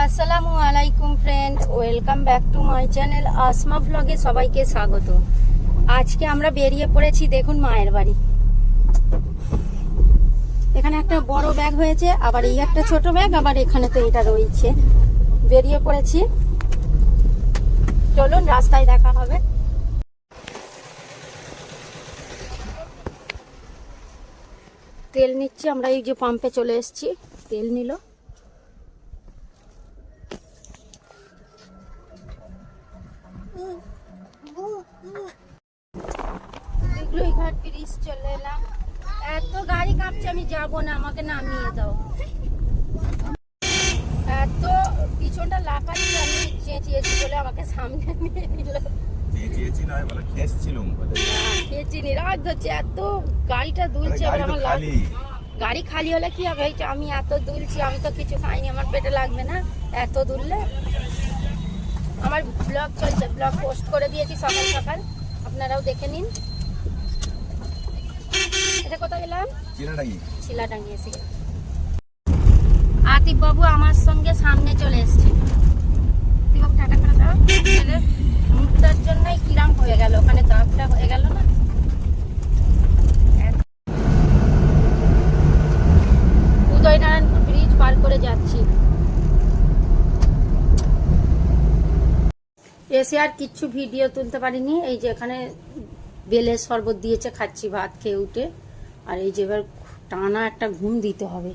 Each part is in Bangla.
আসসালামু আলাইকুম friend, welcome back to my channel Asma ব্লগে সবাইকে স্বাগত। আজকে আমরা বেরিয়ে পড়েছি, দেখুন মায়ের বাড়ি। এখানে একটা বড় ব্যাগ হয়েছে, আবার এই একটা ছোট ব্যাগ, আবার এখানে তো এটা রয়েছে। বেরিয়ে পড়েছি, চলুন রাস্তায় দেখা হবে। তেল নিচ্ছি আমরা, এই যে পাম্পে চলে এসেছি, তেল নিল। ঘাট ব্রিজ চলে এলাম। এত গাড়ি কাঁপছে, আমি যাবো না, আমাকে নামিয়ে দাও। এত পিছনটা লাফাচ্ছি, আমি চেঁচিয়েছি বলে আমাকে সামনে নিয়ে নিল। খেয়েছি রাগ ধরছে, এত গাড়িটা দুলছে। আমার গাড়ি খালি হলে কি হবে, আমি এত দুলছি, আমি তো কিছু খাইনি, আমার পেটে লাগবে না এত দুললে। আমার ব্লগ চলছে, ব্লগ পোস্ট করে দিয়েছি সকাল সকাল, আপনারাও দেখে নিন। এটা কোথায় গেলাম? শিলাডাঙ্গি এসে গেলাম। আতিফ বাবু আমার সঙ্গে সামনে চলে এসছে। টাটা করে দাও। মুখটার জন্যই কিরাম হয়ে গেল, ওখানে দাগটা হয়ে গেল না। উদয়নারায়ণপুর ব্রিজ পার করে যাচ্ছি। এসে আর কিচ্ছু ভিডিও তুলতে পারিনি। এই যে এখানে বেলের শরবত দিয়েছে, খাচ্ছি ভাত খেয়ে উঠে। আর এই যে এবার টানা একটা ঘুম দিতে হবে।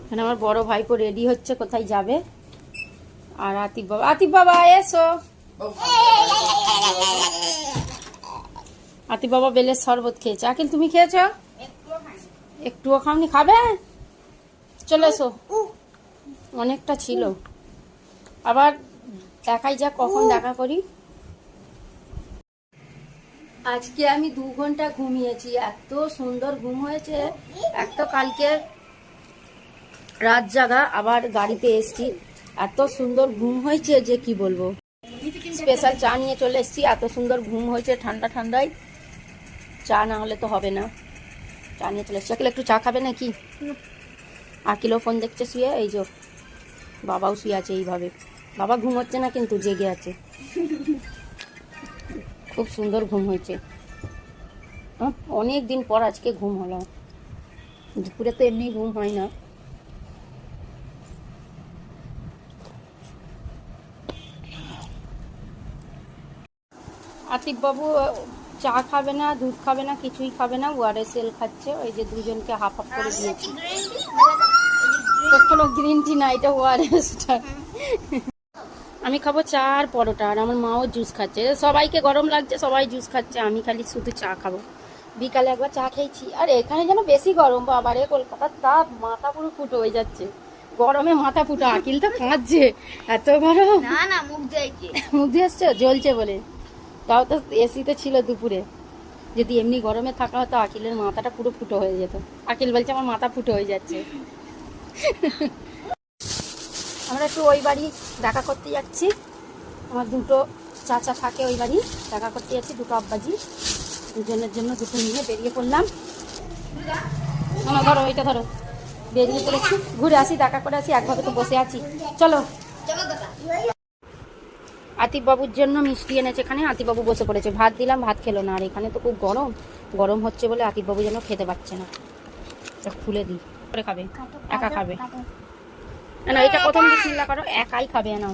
এখানে আমার বড় ভাইপো রেডি হচ্ছে, কোথায় যাবে। আর আতিফ বাবা এসো। আতিফ বাবা বেলের শরবত খেয়েছে। আকিল তুমি খেয়েছো? একটুও খাওনি, খাবে? চলে এসো, অনেকটা ছিল। আবার দেখাই যাক কখন দেখা করি। আজকে আমি 2 ঘন্টা ঘুমিয়েছি, এত সুন্দর ঘুম হয়েছে। এক তো কালকে রাত জাগা, আবার গাড়িতে এসছি, এত সুন্দর ঘুম হয়েছে যে কি বলবো। স্পেশাল চা নিয়ে চলে এসছি, এত সুন্দর ঘুম হয়েছে ঠান্ডা ঠান্ডায়। চা না হলে তো হবে না, চা নিয়ে চলে এসছি। একটু চা খাবে নাকি? আকিলও ফোন দেখছে শুয়ে, এই যে বাবাও শুয়ে আছে এইভাবে। বাবা ঘুম হচ্ছে না কিন্তু জেগে আছে। খুব সুন্দর ঘুম হয়েছে, অনেক দিন পর আজকে ঘুম হলো। দুপুরে তো এমনি ঘুম হয় না। আতিফ বাবু চা খাবে না, দুধ খাবে না, কিছুই খাবে না, ওআরএসএল খাচ্ছে। ওই যে দুজনকে হাফ হাফ করে দিয়েছি। কোনো গ্রিন টি না, এটা ওআরএসটা। আমি খাবো চা আর পরোটা, আর আমার মাও জুস খাচ্ছে। সবাইকে গরম লাগছে, সবাই জুস খাচ্ছে, আমি খালি শুধু চা খাবো। বিকালে একবার চা খেয়েছি। আর এখানে যেন বেশি গরম, বাবারে কলকাতার তাপ, মাথা পুরো ফুটো হয়ে যাচ্ছে গরমে। মাথা ফুটো, আকিল তো কাঁদছে, এত গরম। না মুখ দিয়ে আসছে, জ্বলছে বলে। তাও তো এসিতে ছিল দুপুরে। যদি এমনি গরমে থাকা হতো, আকিলের মাথাটা পুরো ফুটো হয়ে যেত। আকিল বলছে আমার মাথা ফুটো হয়ে যাচ্ছে। আমরা একটু ওই বাড়ি দেখা করতে যাচ্ছি। আমার দুটো চাচা থাকে ওই বাড়ি, দেখা করতে যাচ্ছি। দুটো আব্বাজি, দুজনের জন্য দুটো নিয়ে বেরিয়ে পড়লাম। ধরো ওইটা ধরো, বেরিয়ে পড়েছি। ঘুরে আসি, দেখা করে আসি, একভাবে তো বসে আছি। চলো। আতিফ বাবুর জন্য মিষ্টি এনেছে এখানে, আতিফ বাবু বসে পড়েছে। ভাত দিলাম, ভাত খেলো না। আর এখানে তো খুব গরম, গরম হচ্ছে বলে আতিফ বাবু যেন খেতে পারছে না। খুলে দিই, করে খাবে, একা খাবে না। এটা প্রথম বিসমিল্লাহ করো, একাই খাবে না।